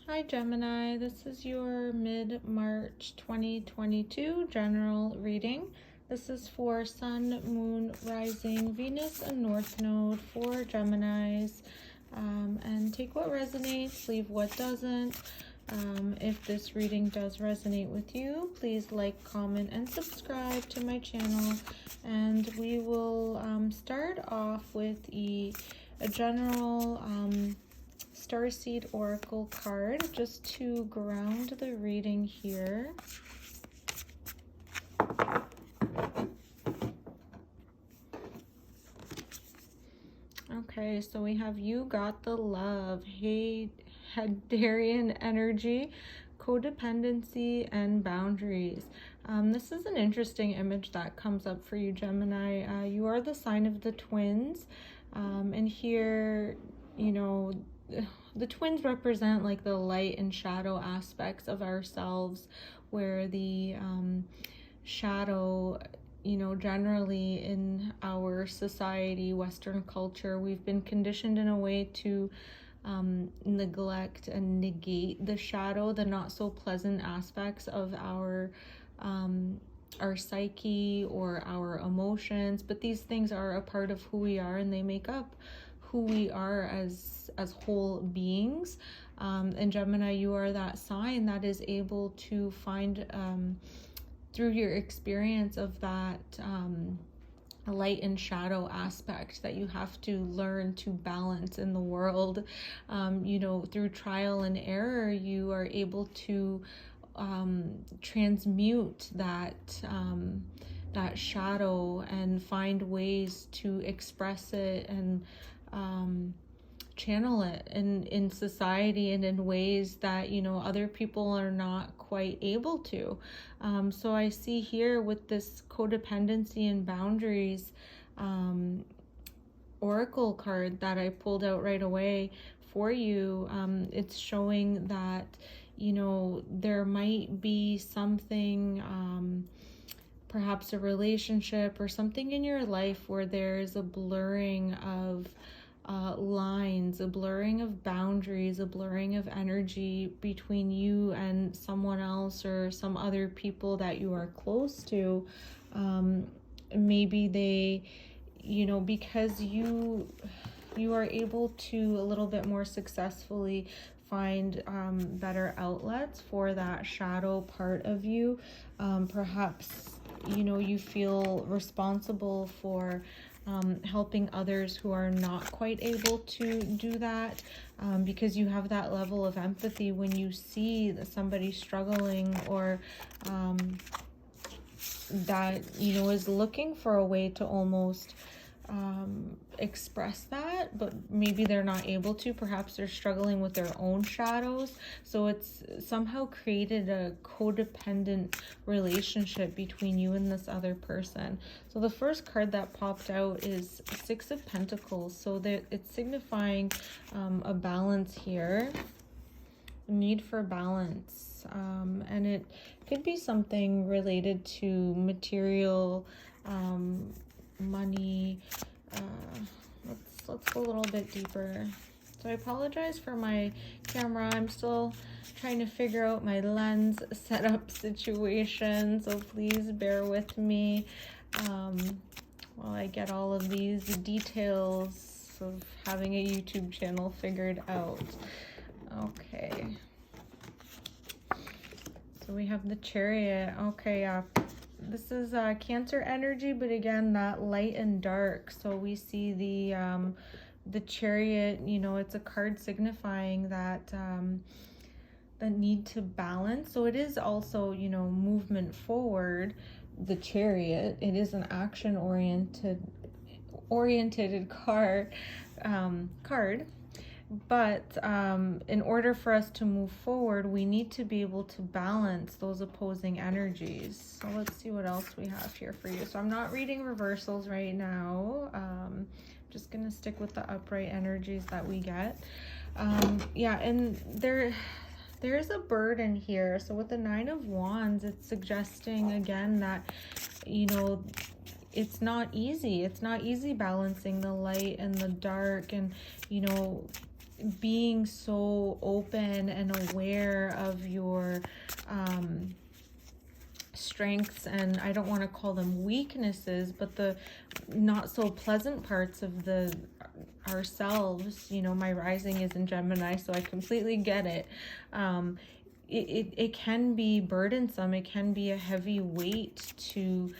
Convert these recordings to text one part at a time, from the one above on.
Hi Gemini, this is your mid-March 2022 general reading. This is for Sun, Moon, Rising, Venus, and North Node for Geminis. And take what resonates, leave what doesn't. If this reading does resonate with you, please like, comment, and subscribe to my channel. And we will start off with a general Starseed Oracle card just to ground the reading here. Okay, so we have You Got the Love, Hadarian energy, codependency, and boundaries. This is an interesting image that comes up for you, Gemini. You are the sign of the twins. And here, you know, the twins represent like the light and shadow aspects of ourselves, where the shadow, you know, generally in our society, Western culture, we've been conditioned in a way to neglect and negate the shadow, the not so pleasant aspects of our psyche or our emotions. But these things are a part of who we are, and they make up who we are as whole beings. And Gemini, you are that sign that is able to find through your experience of that light and shadow aspect that you have to learn to balance in the world. You know, through trial and error, you are able to transmute that shadow and find ways to express it and channel it in society and in ways that, you know, other people are not quite able to. So I see here with this codependency and boundaries oracle card that I pulled out right away for you. It's showing that, you know, there might be something, perhaps a relationship or something in your life where there's a blurring of lines, a blurring of boundaries, a blurring of energy between you and someone else or some other people that you are close to. Maybe they, you know, because you are able to a little bit more successfully find better outlets for that shadow part of you. Perhaps, you know, you feel responsible for helping others who are not quite able to do that, because you have that level of empathy when you see somebody struggling or that, you know, is looking for a way to almost express that, but maybe they're not able to. Perhaps they're struggling with their own shadows. So it's somehow created a codependent relationship between you and this other person. So the first card that popped out is Six of Pentacles. So that it's signifying a balance here, a need for balance, and it could be something related to material, money. Let's go a little bit deeper. So I apologize for my camera. I'm still trying to figure out my lens setup situation, so please bear with me while I get all of these details of having a YouTube channel figured out. Okay, so we have the Chariot. Okay, this is Cancer energy, but again, that light and dark. So we see the Chariot, you know, it's a card signifying that the need to balance. So it is also, you know, movement forward. The Chariot, it is an action oriented card. But in order for us to move forward, we need to be able to balance those opposing energies. So let's see what else we have here for you. So I'm not reading reversals right now. Just going to stick with the upright energies that we get. Yeah, and there's a burden here. So with the Nine of Wands, it's suggesting again that, you know, it's not easy. It's not easy balancing the light and the dark, and, you know, being so open and aware of your strengths, and I don't want to call them weaknesses, but the not so pleasant parts of the ourselves. You know, my rising is in Gemini, so I completely get it. It can be burdensome. It can be a heavy weight to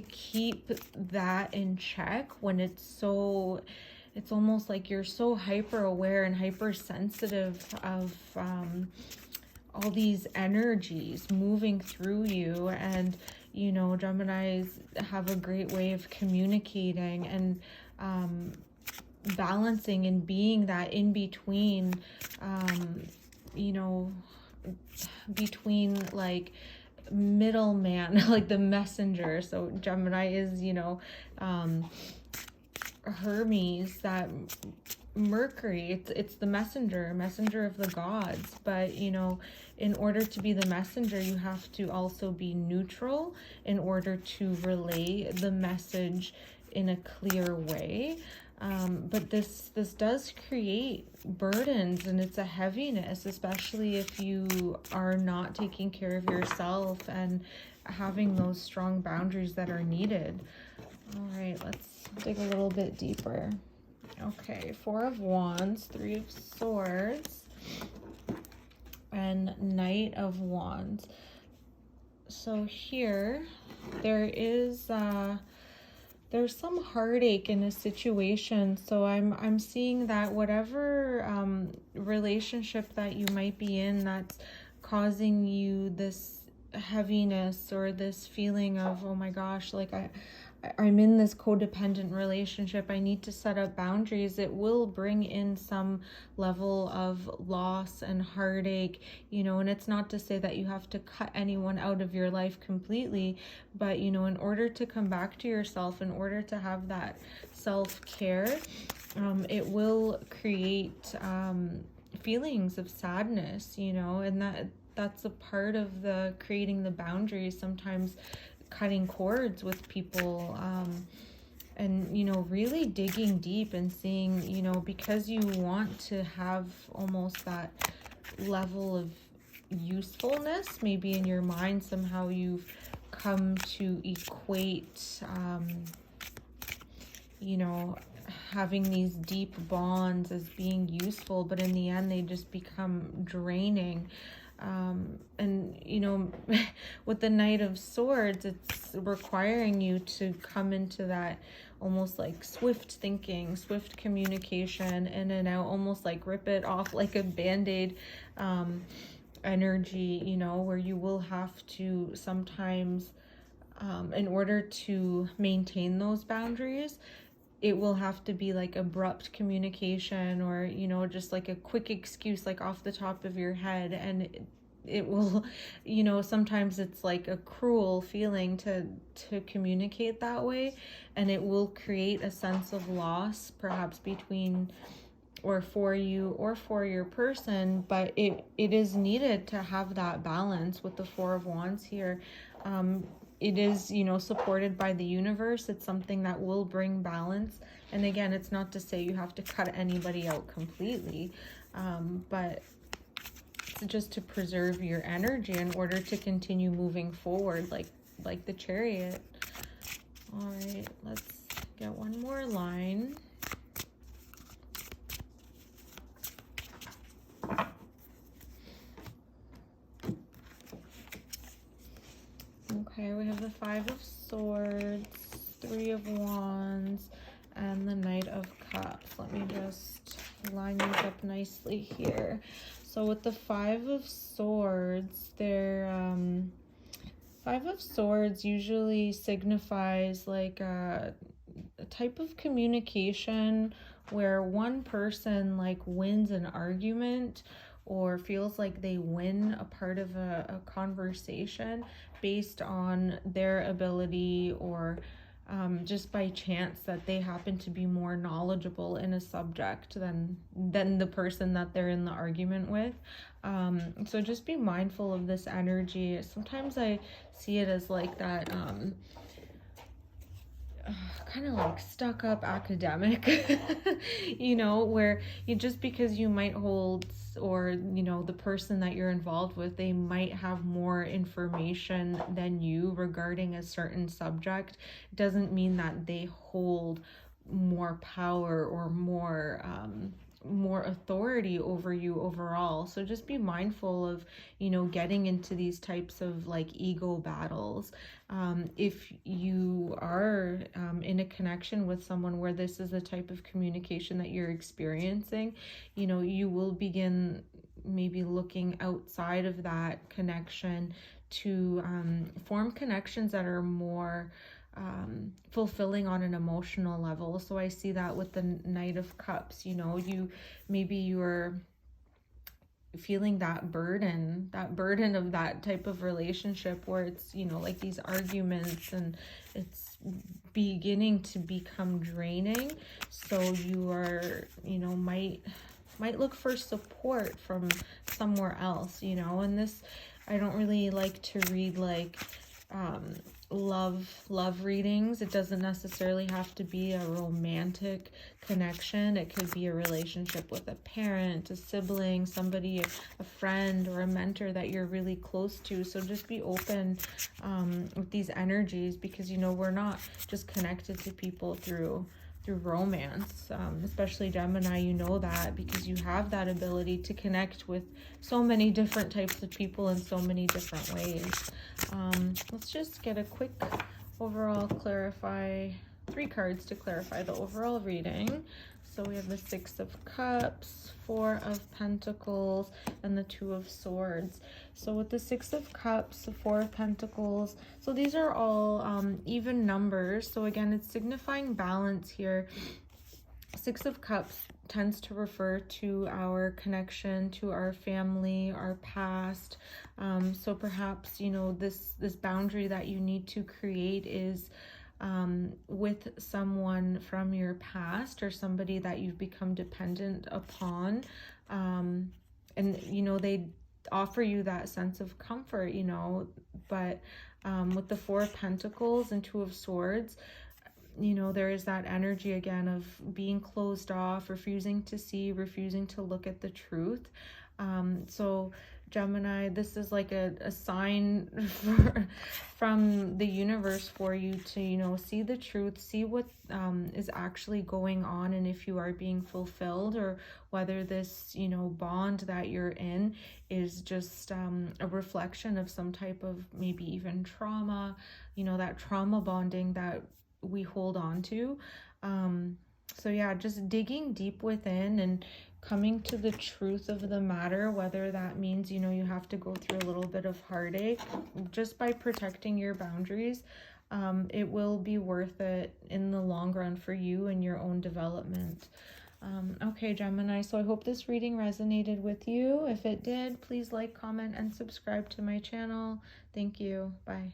keep that in check when it's almost like you're so hyper aware and hypersensitive of all these energies moving through you. And you know, Geminis have a great way of communicating and balancing and being that in between, you know, between like middleman, like the messenger. So Gemini is, you know, Hermes, that Mercury, it's the messenger of the gods. But you know, in order to be the messenger, you have to also be neutral in order to relay the message in a clear way. But this does create burdens, and it's a heaviness, especially if you are not taking care of yourself and having those strong boundaries that are needed. All right, let's dig a little bit deeper. Okay, Four of Wands, Three of Swords, and Knight of Wands. So here, there's some heartache in a situation. So I'm seeing that whatever relationship that you might be in that's causing you this heaviness or this feeling of, oh my gosh, like I'm in this codependent relationship, I need to set up boundaries, it will bring in some level of loss and heartache, you know. And it's not to say that you have to cut anyone out of your life completely, but you know, in order to come back to yourself, in order to have that self-care, it will create feelings of sadness, you know. And that's a part of the creating the boundaries, sometimes cutting cords with people, and you know, really digging deep and seeing, you know, because you want to have almost that level of usefulness, maybe in your mind somehow you've come to equate you know, having these deep bonds as being useful, but in the end they just become draining. And you know, with the Knight of Swords, it's requiring you to come into that almost like swift thinking, swift communication, in and out, almost like rip it off like a band-aid energy, you know, where you will have to sometimes, in order to maintain those boundaries, it will have to be like abrupt communication, or you know, just like a quick excuse like off the top of your head. And it will, you know, sometimes it's like a cruel feeling to communicate that way, and it will create a sense of loss, perhaps between or for you or for your person. But it is needed to have that balance with the Four of Wands here. It is, you know, supported by the universe. It's something that will bring balance. And again, it's not to say you have to cut anybody out completely, but it's just to preserve your energy in order to continue moving forward, like the Chariot. All right, let's get one more line. Okay, we have the Five of Swords, Three of Wands, and the Knight of Cups. Let me just line these up nicely here. So with the Five of Swords, Five of Swords usually signifies like a type of communication where one person like wins an argument or feels like they win a part of a conversation based on their ability, or just by chance that they happen to be more knowledgeable in a subject than the person that they're in the argument with. So just be mindful of this energy. Sometimes I see it as like that kind of like stuck up academic, you know, where you just because you might hold, or you know, the person that you're involved with, they might have more information than you regarding a certain subject, doesn't mean that they hold more power or more authority over you overall. So just be mindful of, you know, getting into these types of like ego battles. If you are in a connection with someone where this is the type of communication that you're experiencing, you know, you will begin maybe looking outside of that connection to form connections that are more fulfilling on an emotional level. So I see that with the Knight of Cups. You know, you're feeling that burden of that type of relationship where it's, you know, like these arguments, and it's beginning to become draining. So you are, you know, might look for support from somewhere else, you know. And this, I don't really like to read like love readings. It doesn't necessarily have to be a romantic connection. It could be a relationship with a parent, a sibling, somebody, a friend, or a mentor that you're really close to. So just be open with these energies, because you know, we're not just connected to people through romance, especially Gemini. You know that because you have that ability to connect with so many different types of people in so many different ways. Let's just get a quick overall clarify, 3 cards to clarify the overall reading. So we have the 6 of Cups, 4 of Pentacles, and the 2 of Swords. So with the 6 of Cups, the 4 of Pentacles, so these are all even numbers. So again, it's signifying balance here. 6 of Cups tends to refer to our connection to our family, our past. So perhaps, you know, this boundary that you need to create is with someone from your past, or somebody that you've become dependent upon. And, you know, they offer you that sense of comfort, you know, but with the 4 of Pentacles and 2 of Swords, you know, there is that energy again of being closed off, refusing to see, refusing to look at the truth. So Gemini, this is like a sign from the universe for you to, you know, see the truth, see what is actually going on, and if you are being fulfilled, or whether this, you know, bond that you're in is just a reflection of some type of maybe even trauma, you know, that trauma bonding that we hold on to. So yeah, just digging deep within and coming to the truth of the matter, whether that means, you know, you have to go through a little bit of heartache just by protecting your boundaries. It will be worth it in the long run for you and your own development. Okay, Gemini, so I hope this reading resonated with you. If it did, please like, comment, and subscribe to my channel. Thank you. Bye.